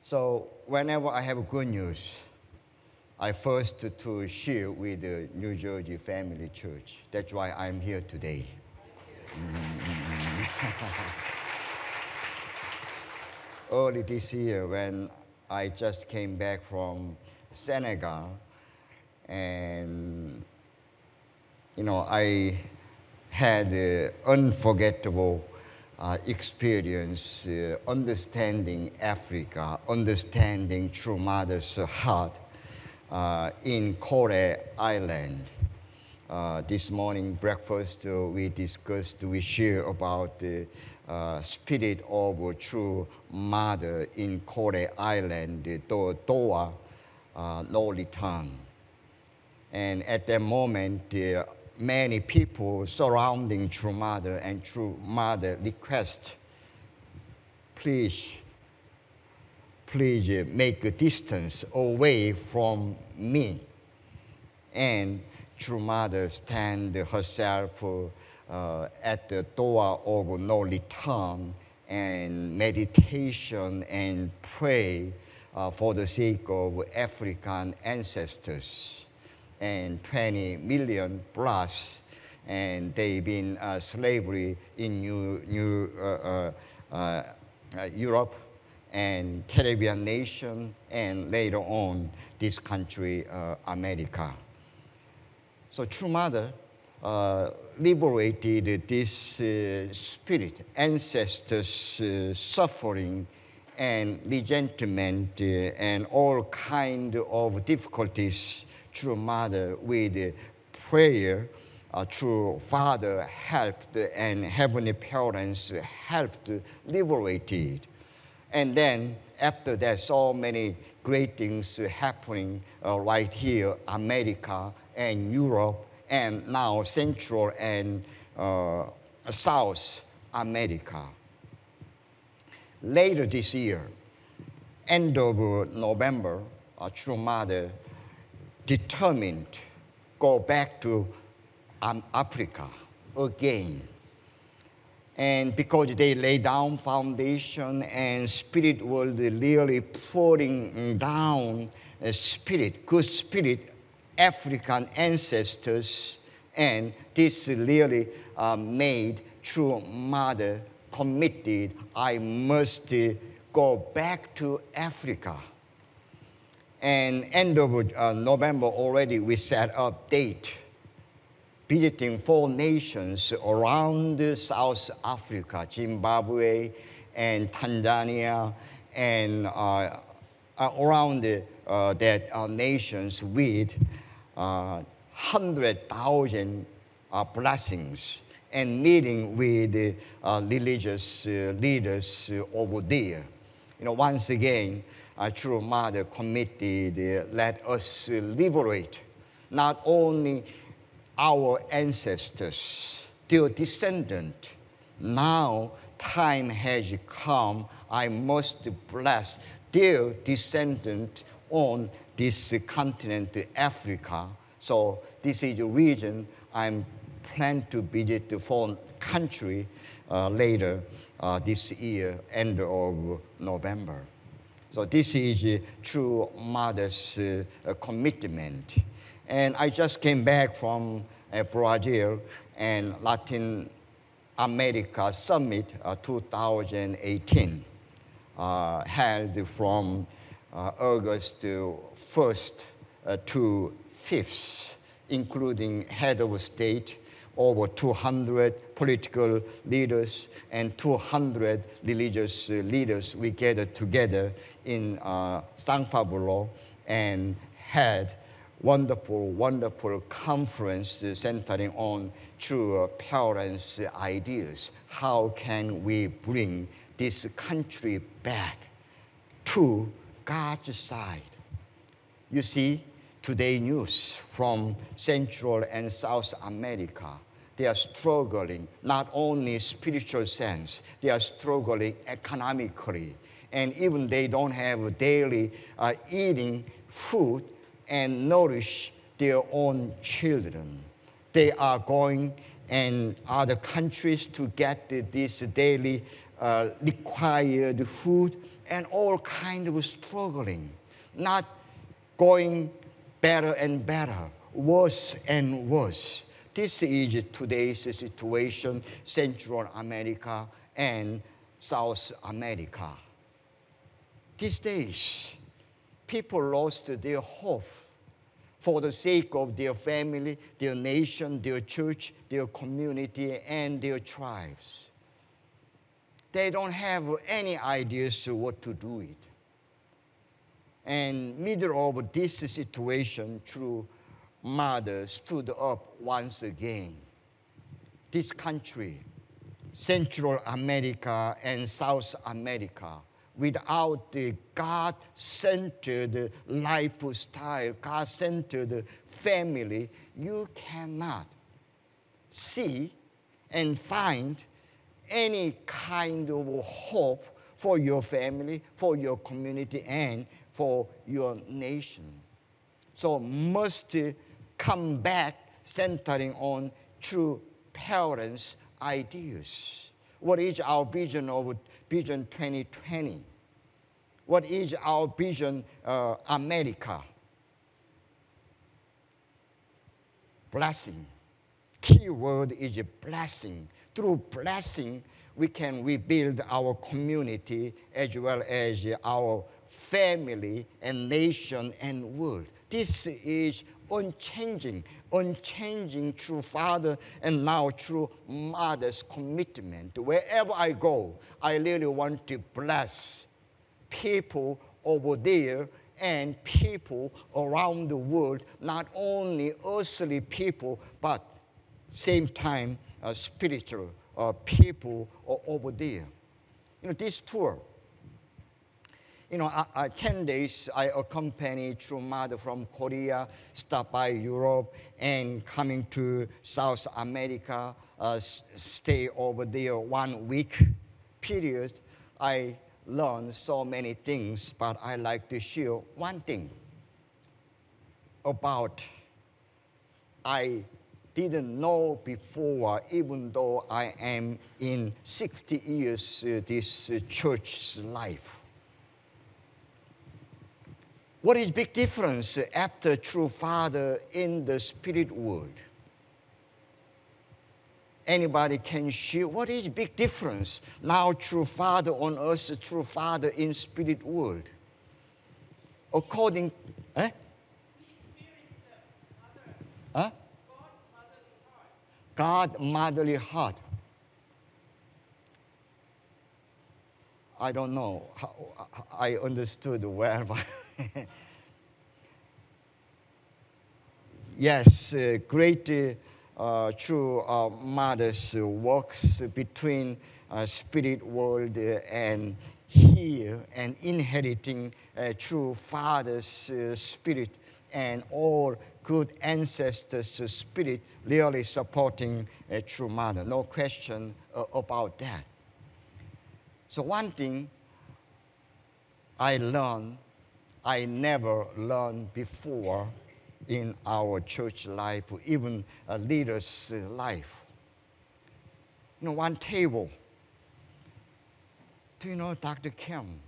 So whenever I have good news, I first to share with the New Jersey Family Church. That's why I'm here today. Early this year, when I just came back from Senegal, and I had an unforgettable experience understanding Africa, understanding True Mother's heart in Korea Island. This morning breakfast we discussed, we share about the spirit of True Mother in Korea Island, the Doa, no return. And at that moment, many people surrounding True Mother, and True Mother request, please make a distance away from me. And True Mother stand herself at the door of no return and meditation and pray for the sake of African ancestors. And 20 million plus, and they've been slavery in Europe and Caribbean nation, and later on this country, America. So True Mother liberated this spirit, ancestors' suffering and resentment and all kind of difficulties. True Mother with prayer, True Father helped, and Heavenly Parents helped liberated. And then after that, so many great things happening right here, America and Europe, and now Central and South America. Later this year, end of November, True Mother determined to go back to Africa again. And because they lay down foundation and spirit world really pouring down spirit, good spirit, African ancestors, and this really made True Mother committed, I must go back to Africa. And end of November already, we set up date, visiting 4 nations around South Africa, Zimbabwe and Tanzania, and around that nations with 100,000 blessings, and meeting with religious leaders over there. Once again, True Mother committed, let us liberate not only our ancestors, their descendants. Now time has come, I must bless their descendants on this continent, Africa. So this is the region I'm planning to visit the 4 countries later this year, end of November. So this is True Mother's commitment. And I just came back from Brazil and Latin America Summit 2018, held from August 1st to 5th, including head of state, over 200 political leaders and 200 religious leaders. We gathered together in San Pablo and had wonderful, wonderful conference centering on True Parents' ideas. How can we bring this country back to God's side? You see, today news from Central and South America, they are struggling, not only spiritual sense, they are struggling economically. And even they don't have daily eating food and nourish their own children. They are going in other countries to get this daily required food and all kind of struggling, not going better and better, worse and worse. This is today's situation, Central America and South America. These days, people lost their hope for the sake of their family, their nation, their church, their community, and their tribes. They don't have any ideas what to do it. And middle of this situation, true mother stood up once again. This country, Central America and South America, without the God-centered lifestyle, God-centered family, you cannot see and find any kind of hope for your family, for your community, and for your nation. So must come back centering on true parents' ideas. What is our vision of Vision 2020? What is our vision, America? Blessing. Key word is blessing. Through blessing, we can rebuild our community as well as our family and nation and world. This is unchanging through father and now through mother's commitment. Wherever I go, I really want to bless people over there and people around the world, not only earthly people, but same time spiritual people over there. You know, this tour, 10 days I accompanied through mother from Korea, stop by Europe, and coming to South America, stay over there 1 week period. I learned so many things, but I like to share one thing about I didn't know before, even though I am in 60 years this church's life. What is big difference after true father in the spirit world? Anybody can share what is big difference now true father on earth, true father in spirit world? According, God motherly heart. I don't know how I understood well, but yes, great true mother's works between spirit world and here, and inheriting true father's spirit and all good ancestors' spirit, really supporting a true mother. No question about that. So one thing I learned, I never learned before in our church life, even a leader's life. One table. Do you know Dr. Kim?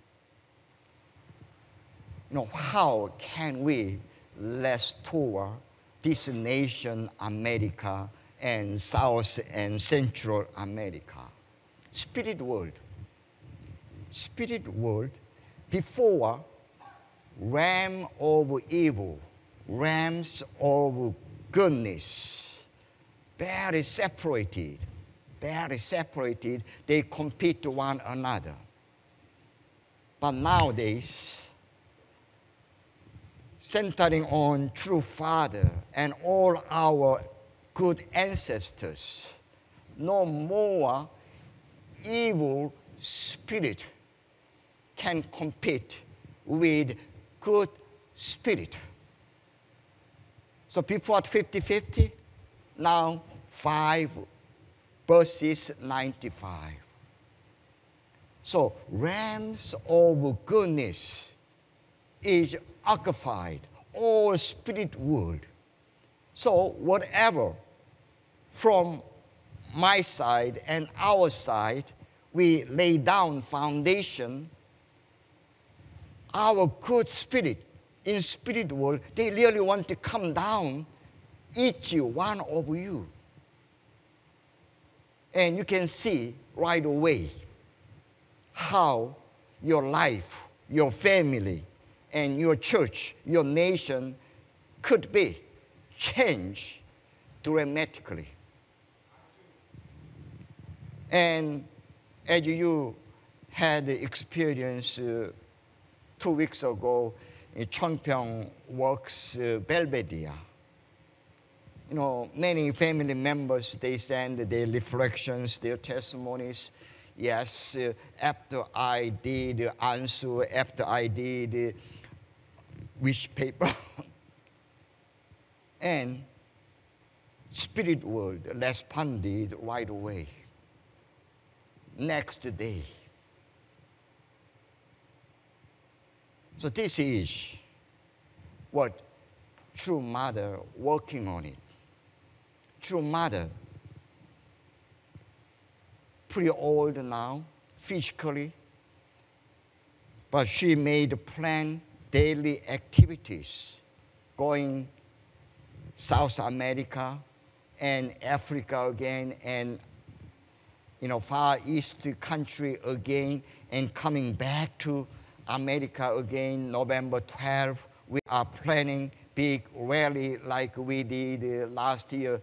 How can we restore this nation, America, and South and Central America? Spirit world. Spirit world, before realm of evil, realms of goodness, very separated, they compete to one another. But nowadays, centering on true father and all our good ancestors, no more evil spirit can compete with good spirit. So before 50-50, now 5 versus 95. So realms of goodness is occupied, all spirit world. So whatever from my side and our side, we lay down foundation our good spirit in spirit world, they really want to come down, each one of you. And you can see right away how your life, your family, and your church, your nation could be changed dramatically. And as you had the experience 2 weeks ago in Chongpyeong Works Belvedere, you know, many family members, they send their reflections, their testimonies. Yes, after I did answer, after I did wish paper, and spirit world responded right away. Next day. So this is what true mother working on it. True mother, pretty old now, physically, but she made a plan, daily activities, going South America and Africa again, and Far East country again, and coming back to America again, November 12th. We are planning big rally like we did last year,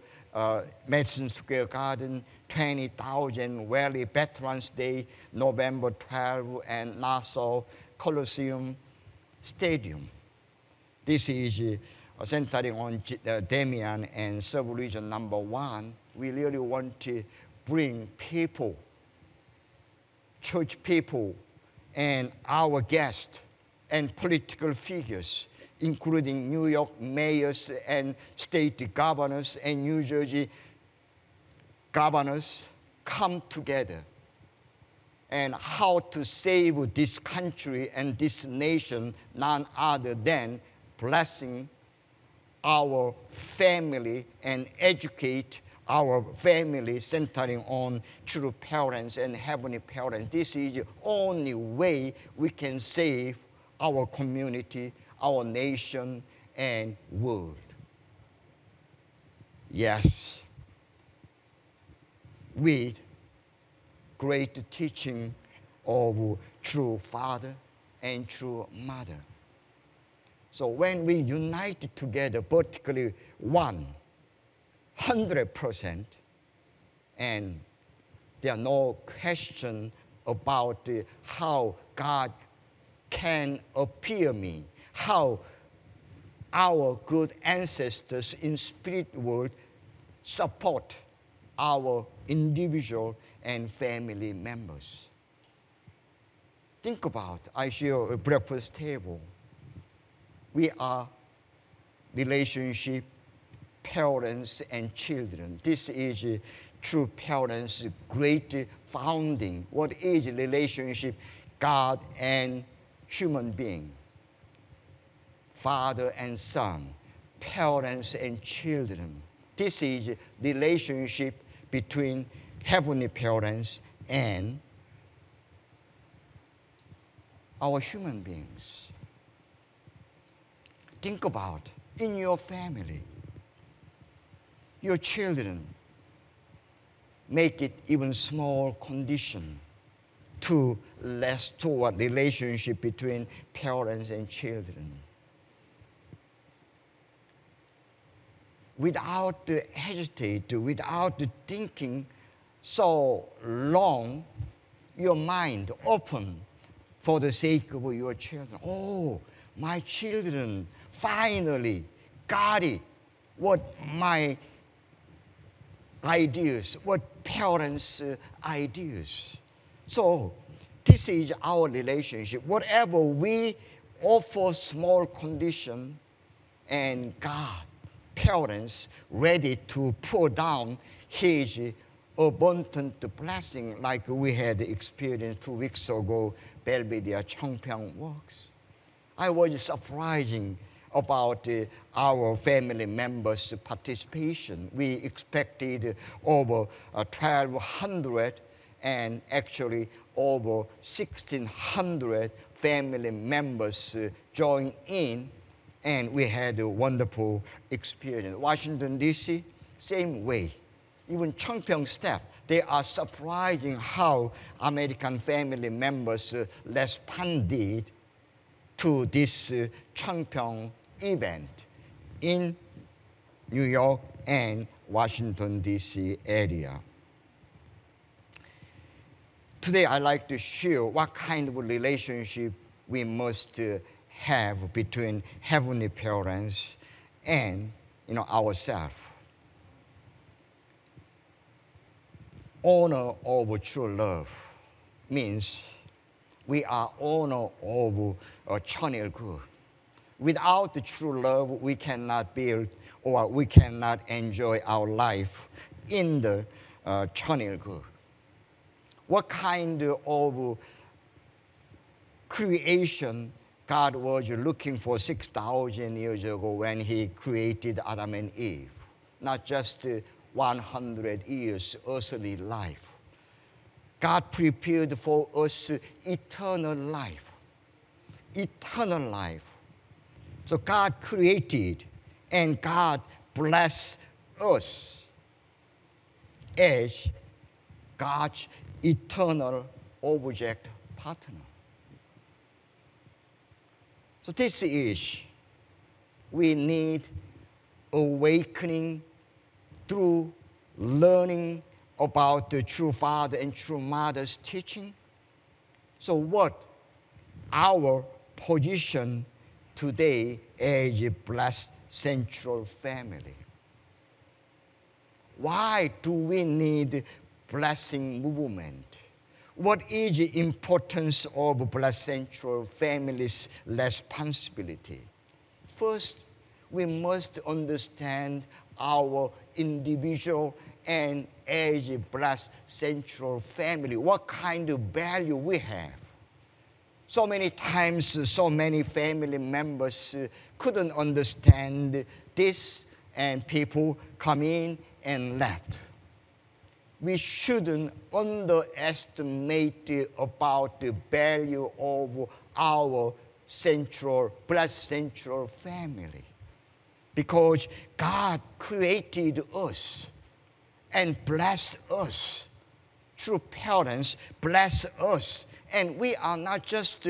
Madison Square Garden, 20,000 rally, Veterans Day, November 12th, and Nassau Coliseum Stadium. This is centering on Damien and sub-region number 1. We really want to bring people, church people, and our guests and political figures, including New York mayors and state governors and New Jersey governors, come together and how to save this country and this nation, none other than blessing our family and educate our family, centering on true parents and heavenly parents. This is the only way we can save our community, our nation, and world. Yes, with great teaching of true father and true mother. So when we unite together, particularly 100%, and there are no question about how God can appear me, how our good ancestors in spirit world support our individual and family members. Think about, I share a breakfast table. We are relationship, parents and children. This is true parents' great founding. What is relationship? God and human being. Father and son, parents and children. This is relationship between heavenly parents and our human beings. Think about in your family, your children, make it even small condition to restore relationship between parents and children. Without hesitate, without thinking so long, your mind open for the sake of your children. Oh, my children finally got it. What my ideas, what parents' ideas. So this is our relationship. Whatever we offer small condition, and God, parents, ready to pour down His abundant blessing like we had experienced 2 weeks ago, Belvedere Chongpyeong Works. I was surprising about our family members' participation. We expected over 1,200, and actually over 1,600 family members joined in, and we had a wonderful experience. Washington, D.C., same way. Even Chongpyeong staff, they are surprising how American family members responded to this Chongpyeong event in New York and Washington, D.C. area. Today, I'd like to share what kind of relationship we must have between Heavenly Parents and ourselves. Honor of true love means we are honor of 천일국. Without the true love, we cannot build or we cannot enjoy our life in the 천일국. What kind of creation God was looking for 6,000 years ago when He created Adam and Eve? Not just 100 years earthly life. God prepared for us eternal life. Eternal life. So God created and God blessed us as God's eternal object partner. So this is, we need awakening through learning about the true Father and true Mother's teaching. So what our position today as a blessed central family? Why do we need blessing movement? What is the importance of blessed central family's responsibility? First, we must understand our individual and as a blessed central family, what kind of value we have. So many times, so many family members couldn't understand this, and people come in and left. We shouldn't underestimate about the value of our blessed central family. Because God created us and blessed us. True parents bless us. And we are not just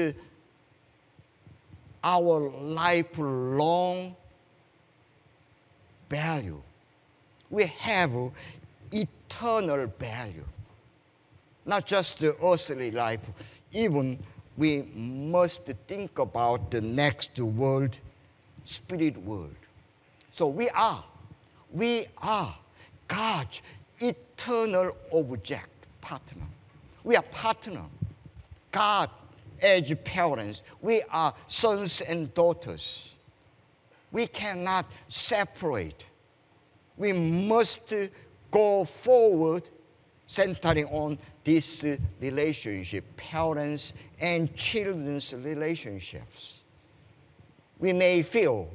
our lifelong value. We have eternal value. Not just the earthly life. Even we must think about the next world, spirit world. So we are God's eternal object partner. We are partner. God as parents, we are sons and daughters. We cannot separate. We must go forward centering on this relationship, parents and children's relationships. We may feel,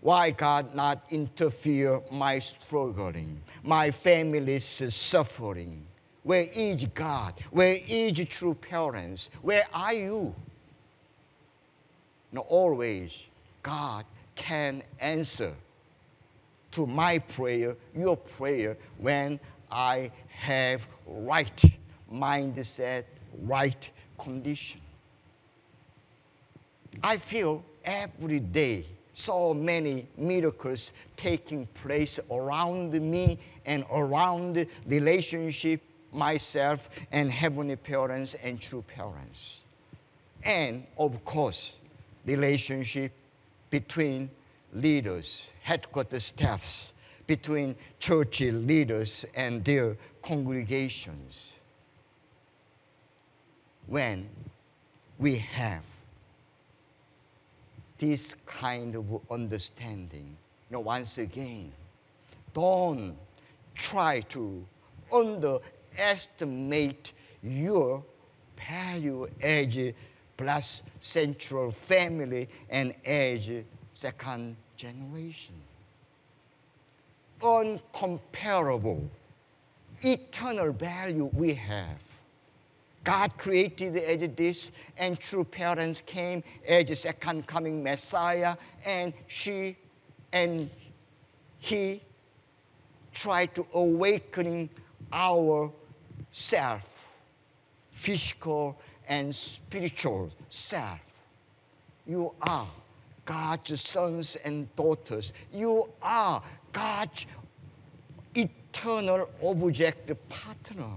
why God not interfere my struggling, my family's suffering? Where is God? Where is true parents? Where are you? Now, always God can answer to my prayer, your prayer, when I have right mindset, right condition. I feel every day so many miracles taking place around me and around the relationship, myself and heavenly parents and true parents. And of course, relationship between leaders, headquarters staffs, between church leaders and their congregations. When we have this kind of understanding, once again, don't try to underestimate your value as a blessed central family and as a second generation. Uncomparable eternal value we have. God created as this, and true parents came as a second coming Messiah, and she and he tried to awakening our self, physical and spiritual self. You are God's sons and daughters. You are God's eternal object partner.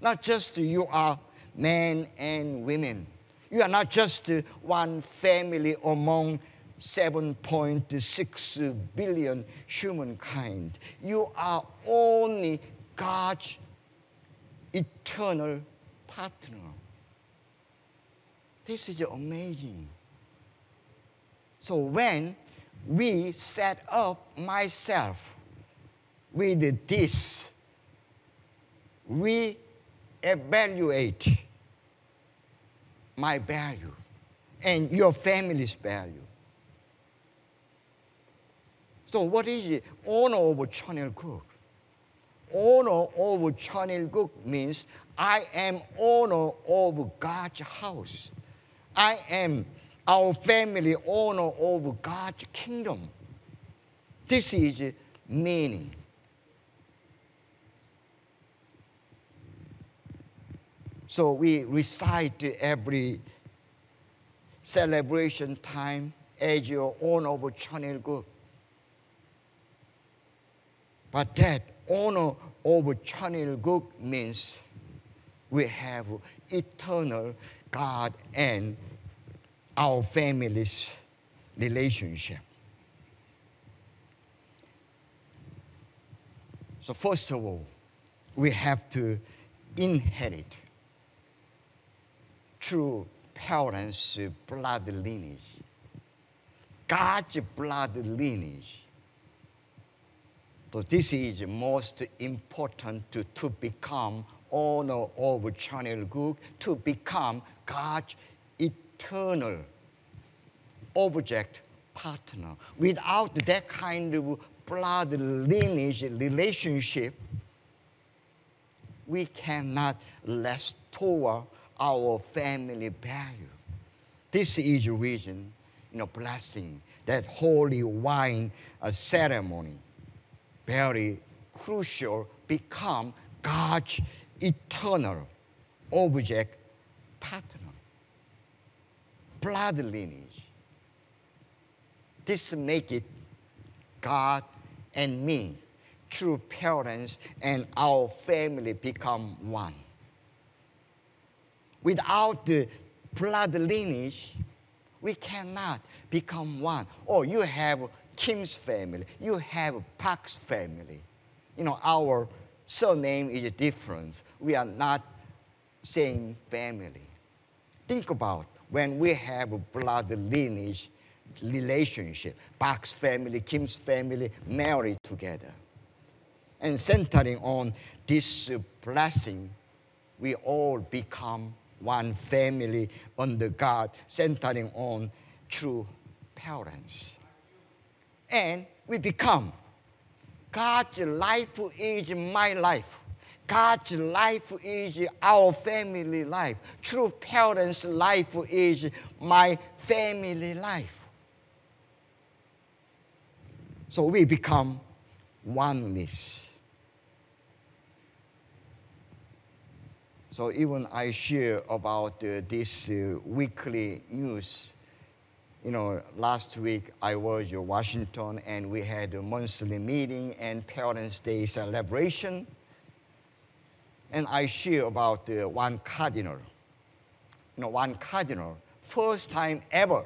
Not just you are men and women. You are not just one family among 7.6 billion humankind. You are only God's eternal partner. This is amazing. So when we set up myself with this, we evaluate my value and your family's value. So what is it? Honor over Cardinal Cook. Honor over Cardinal Cook means I am honor over God's house. I am our family honor over God's kingdom. This is meaning. So we recite every celebration time as your honor over Cardinal Cook. But that honor over Cardinal Cook means we have eternal God and our family's relationship. So first of all, we have to inherit through parents' blood lineage, God's blood lineage. So this is most important to become honor over Cardinal Cook, to become God's eternal object partner. Without that kind of blood lineage relationship, we cannot restore our family value. This is the reason, blessing, that holy wine ceremony, very crucial, become God's eternal object partner. Blood lineage. This make it God and me, true parents, and our family become one. Without the blood lineage, we cannot become one. Oh, you have Kim's family, you have Park's family. Our surname is different. We are not same family. Think about when we have a blood lineage relationship, Park's family, Kim's family, married together. And centering on this blessing, we all become one family under God, centering on true parents. And we become, God's life is my life. God's life is our family life. True parents' life is my family life. So we become oneness. So even I share about this weekly news. Last week I was in Washington and we had a monthly meeting and Parents' Day celebration. And I share about one cardinal. One cardinal, first time ever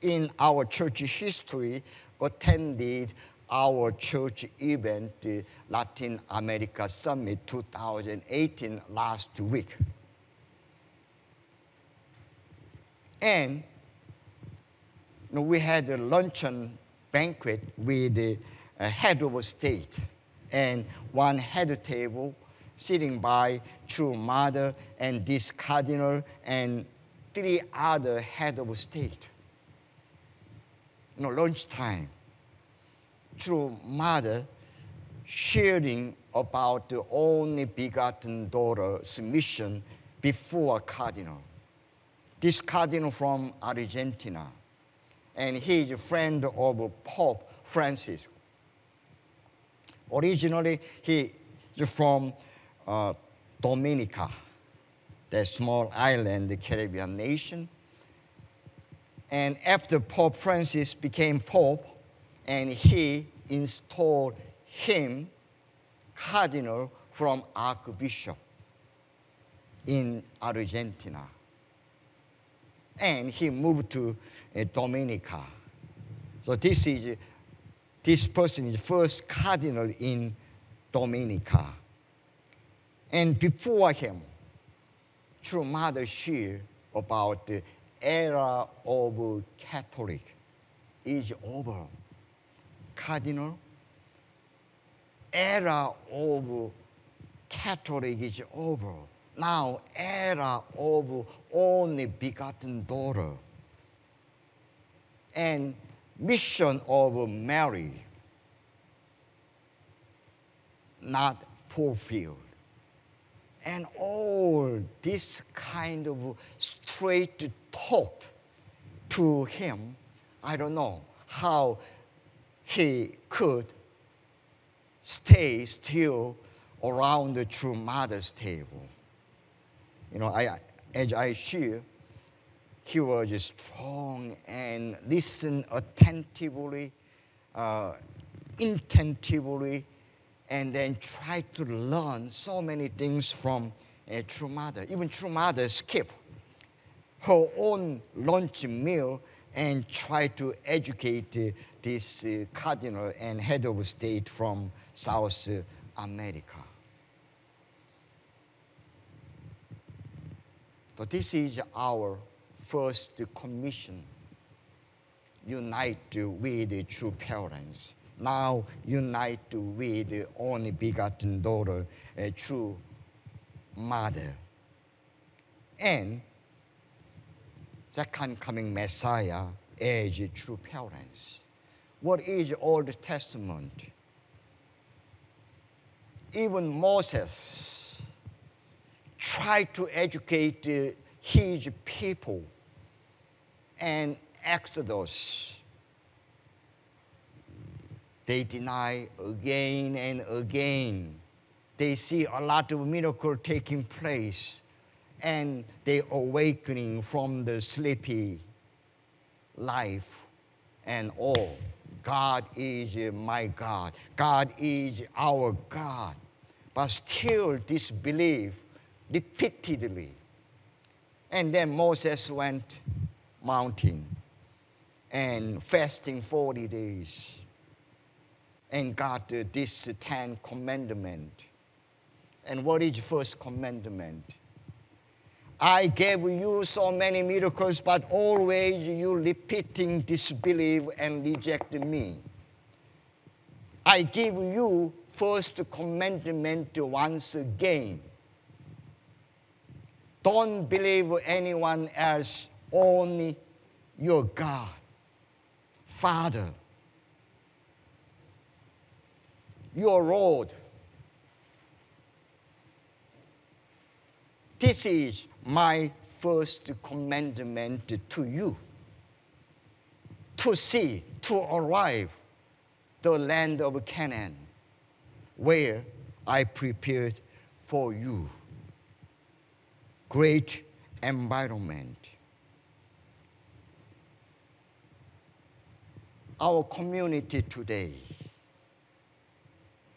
in our church history, attended our church event, Latin America Summit 2018 last week. And we had a luncheon banquet with the head of state and one head table sitting by true mother and this cardinal and 3 other head of state. Lunchtime. True mother sharing about the only begotten daughter's mission before Cardinal. This Cardinal from Argentina, and he is a friend of Pope Francis. Originally, he is from Dominica, that small island, the Caribbean nation. And after Pope Francis became Pope, and he installed him Cardinal from Archbishop in Argentina. And he moved to Dominica. So this person is first Cardinal in Dominica. And before him, True Mother shared about the era of Catholic is over. Cardinal, era of Catholic is over. Now, era of only begotten daughter. And mission of Mary, not fulfilled. And all this kind of straight talk to him, I don't know how he could stay still around the True Mother's table. You know, as I share, he was strong and listened attentively, intentively, and then tried to learn so many things from True Mother. Even True Mother skipped her own lunch meal and tried to educate this cardinal and head of state from South America. So this is our first commission. Unite with the true parents. Now unite with the only begotten daughter, a true mother. And second coming Messiah as true parents. What is Old Testament? Even Moses tried to educate his people, and Exodus, they deny again and again. They see a lot of miracles taking place, and they awakening from the sleepy life, and oh, God is my God. God is our God. But still disbelief repeatedly. And then Moses went mountain and fasting 40 days and got this 10 commandment. And what is first commandment? I gave you so many miracles, but always you repeating disbelief and reject me. I give you first commandment once again. Don't believe anyone else, only your God, Father, your Lord. This is my first commandment to you, to see, to arrive the land of Canaan, where I prepared for you. Great environment. Our community today,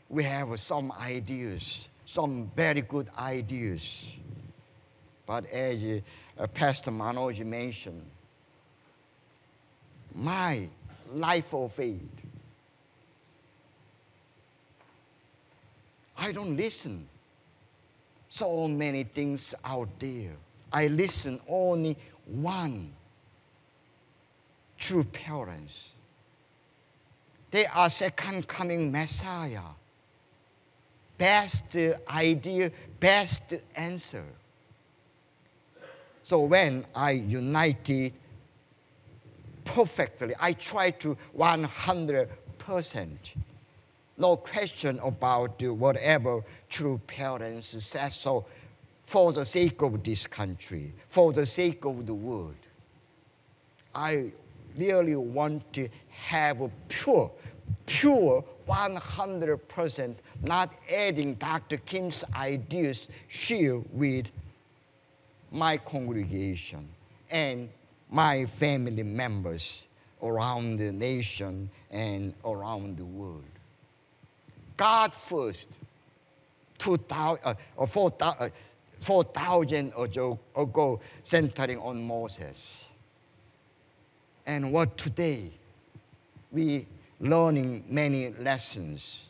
we have some ideas, some very good ideas. But as Pastor Manoj mentioned, my life of faith, I don't listen. So many things out there. I listen only one. True parents. They are second coming Messiah. Best idea, best answer. So when I united perfectly, I try to 100%. No question about whatever true parents say. So for the sake of this country, for the sake of the world, I really want to have a pure 100%, not adding Dr. Kim's ideas, share with my congregation and my family members around the nation and around the world. God first, 4,000 ago, centering on Moses. And what today, we learning many lessons.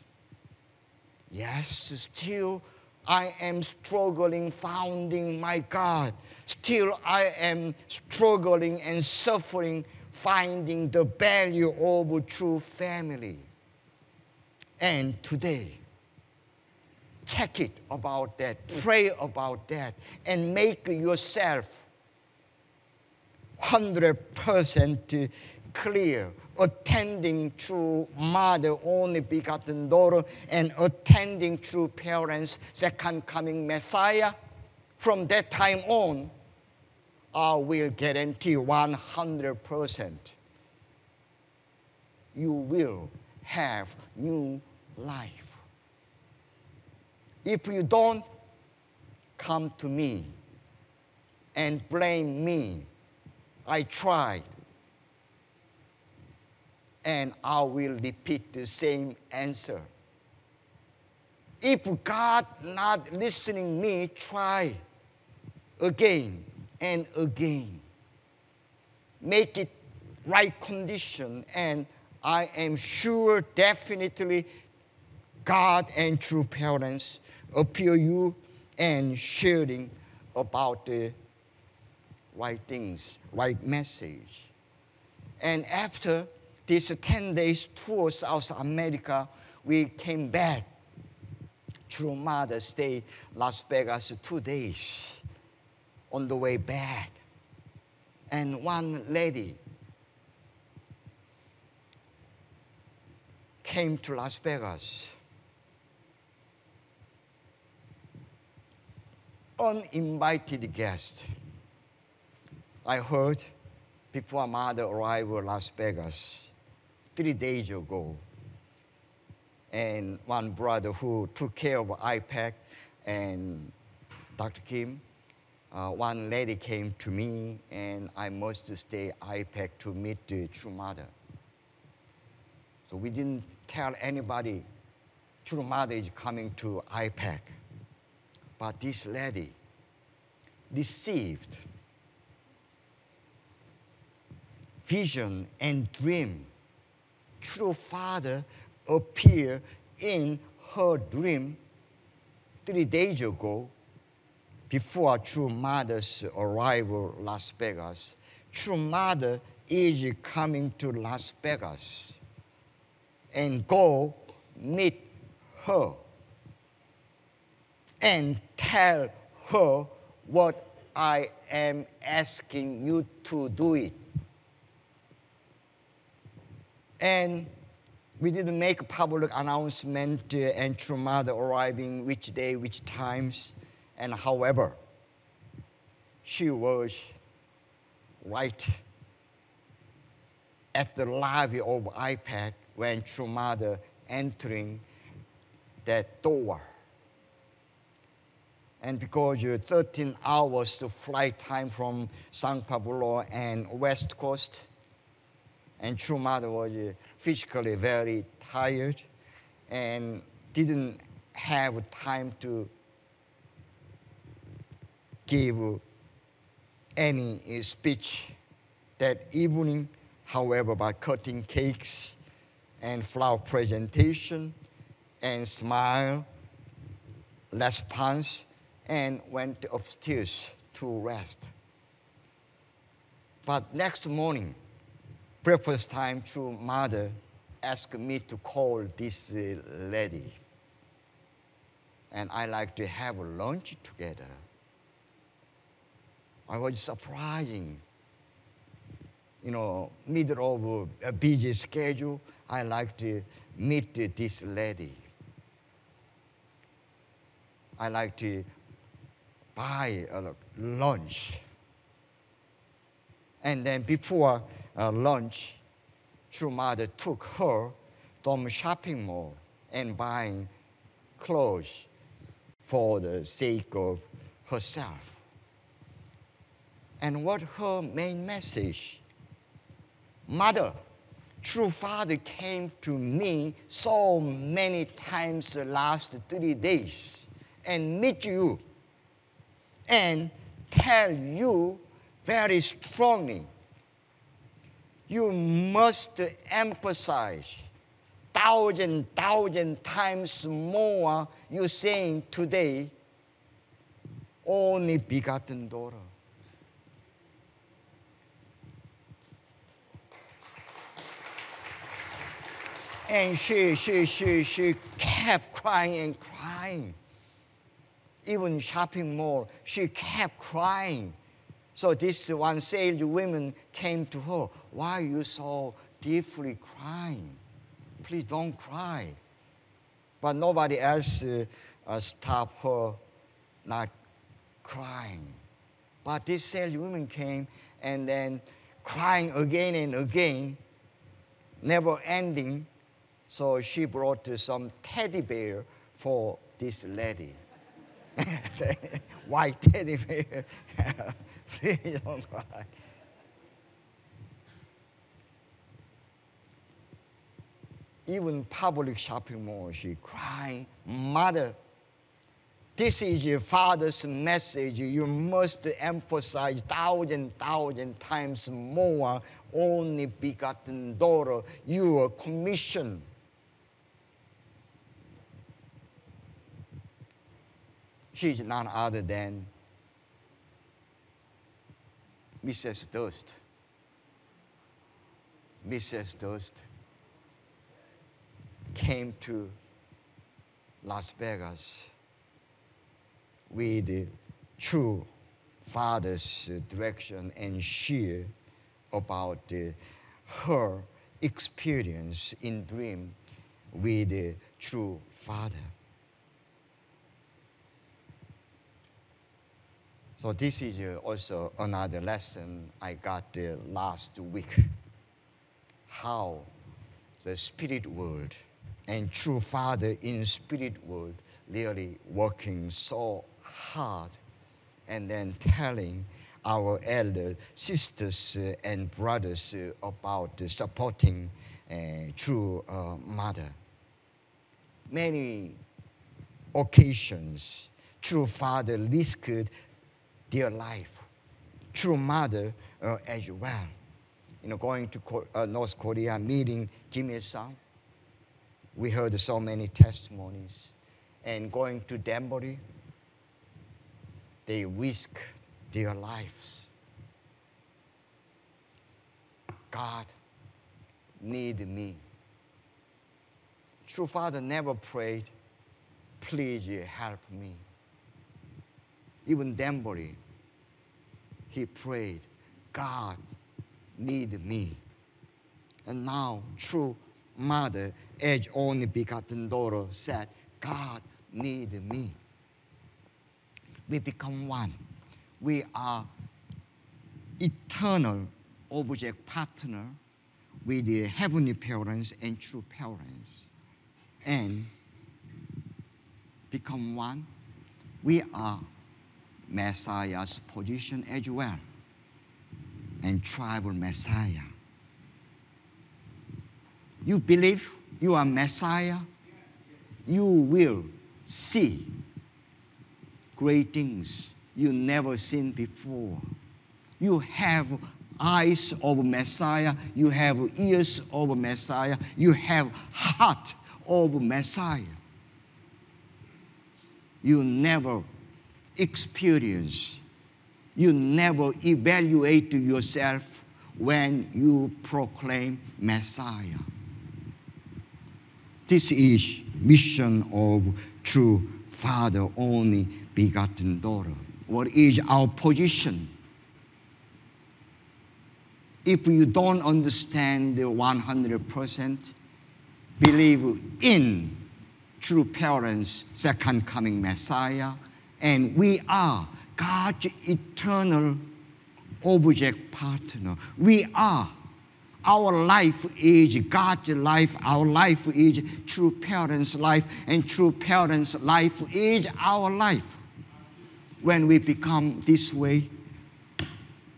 Yes, still I am struggling finding my God. Still I am struggling and suffering finding the value of a true family. And today, check it about that, pray about that, and make yourself 100% clear, attending true mother, only begotten daughter, and attending true parents, second coming Messiah. From that time on, I will guarantee 100% you will have new life. If you don't, come to me and blame me. I tried. And I will repeat the same answer. If God not listening me, try again and again. Make it right condition, and I am sure definitely God and true parents appear you and sharing about the right things, right message. And after this 10 days tour South America, we came back through Mother's Day, Las Vegas, 2 days on the way back. And one lady came to Las Vegas, uninvited guest. I heard before Mother arrived in Las Vegas 3 days ago, and one brother who took care of IPAC and Dr. Kim, one lady came to me, and I must stay IPAC to meet the true mother. So we didn't tell anybody true mother is coming to IPAC. But this lady received vision and dream. True father appeared in her dream 3 days ago before true mother's arrival in Las Vegas. True mother is coming to Las Vegas and go meet her and tell her what I am asking you to do it. And we didn't make a public announcement and true mother arriving which day, which times, and however, she was right at the lobby of IPAC when true mother entering that door. And because 13 hours of flight time from San Pablo and West Coast, and true mother was physically very tired and didn't have time to give any speech that evening. However, by cutting cakes and flower presentation and smile, response, and went upstairs to rest. But next morning, breakfast time, true mother asked me to call this lady. And I like to have a lunch together. I was surprising. You know, middle of a busy schedule, I like to meet this lady. I like to buy lunch. And then before lunch, true mother took her from shopping mall and buying clothes for the sake of herself. And what her main message? Mother, true father came to me so many times the last 3 days and meet you and tell you very strongly, you must emphasize thousand times more you saying today, only begotten daughter. And she kept crying and crying. Even shopping mall, she kept crying. So this one saleswoman came to her. Why are you so deeply crying? Please don't cry. But nobody else stopped her not crying. But this saleswoman came and then crying again and again, never ending. So she brought some teddy bear for this lady. White teddy bear. Please don't cry. Even public shopping mall, she crying, Mother, this is your father's message. You must emphasize thousand times more, only begotten daughter, your commission. She's none other than Mrs. Durst. Mrs. Durst came to Las Vegas with the true father's direction and share about her experience in dream with the true father. So this is also another lesson I got last week. How the spirit world and true father in spirit world really working so hard and then telling our elder sisters and brothers about supporting true mother. Many occasions, true father risked their life. True mother as well. Going to North Korea, meeting Kim Il-sung, we heard so many testimonies. And going to Danbury, they risk their lives. God need me. True father never prayed, please help me. Even Danbury, he prayed, God need me. And now, true mother, as only begotten daughter, said, God need me. We become one. We are eternal object partner with the heavenly parents and true parents. And become one, we are Messiah's position as well, and tribal Messiah. You believe you are Messiah, you will see great things you never seen before. You have eyes of Messiah, you have ears of Messiah, you have heart of Messiah. You never experience, you never evaluate yourself when you proclaim Messiah. This is mission of true father, only begotten daughter. What is our position? If you don't understand the 100%, believe in true parents, second coming Messiah, and we are God's eternal object partner. We are. Our life is God's life. Our life is true parents' life, and true parents' life is our life. When we become this way,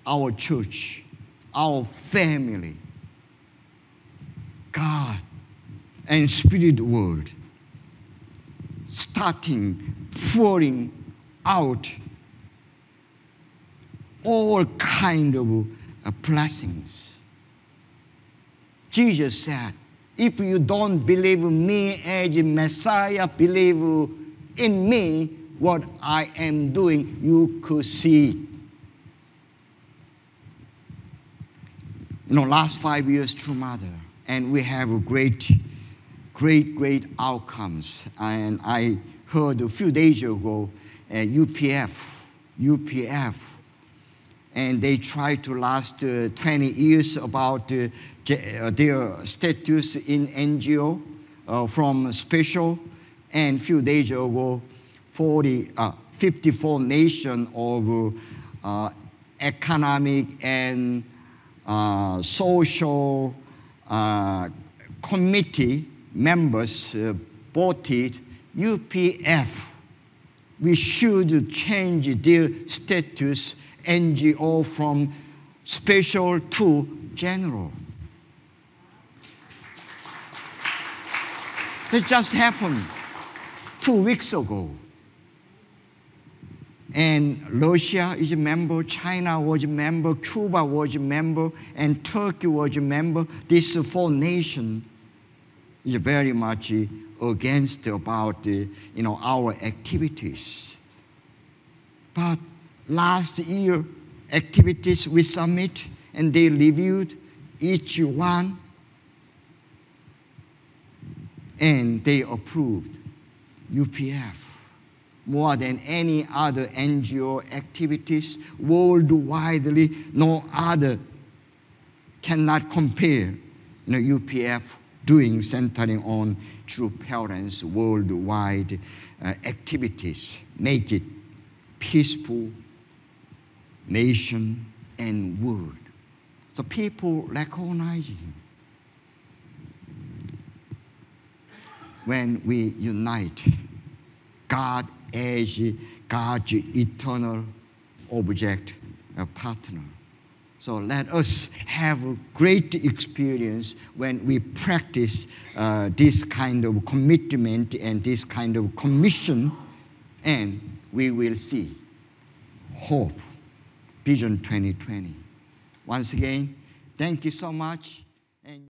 our church, our family, God and spirit world starting pouring out all kind of blessings. Jesus said, if you don't believe me as Messiah, believe in me, what I am doing, you could see it. Last 5 years, True Mother, and we have great outcomes. And I heard a few days ago, UPF, and they try to last 20 years about their status in NGO from special, and few days ago, 54 nations of economic and social committee members voted UPF. We should change their status, NGO, from special to general. That just happened 2 weeks ago. And Russia is a member, China was a member, Cuba was a member, and Turkey was a member. These 4 nations is very much against about our activities. But last year, activities we submit, and they reviewed each one, and they approved UPF. More than any other NGO activities worldwide, no other cannot compare. UPF doing centering on true parents worldwide activities, make it peaceful nation and world. So people recognize him. When we unite, God as God's eternal object, a partner. So let us have a great experience when we practice this kind of commitment and this kind of commission, and we will see hope, Vision 2020. Once again, thank you so much.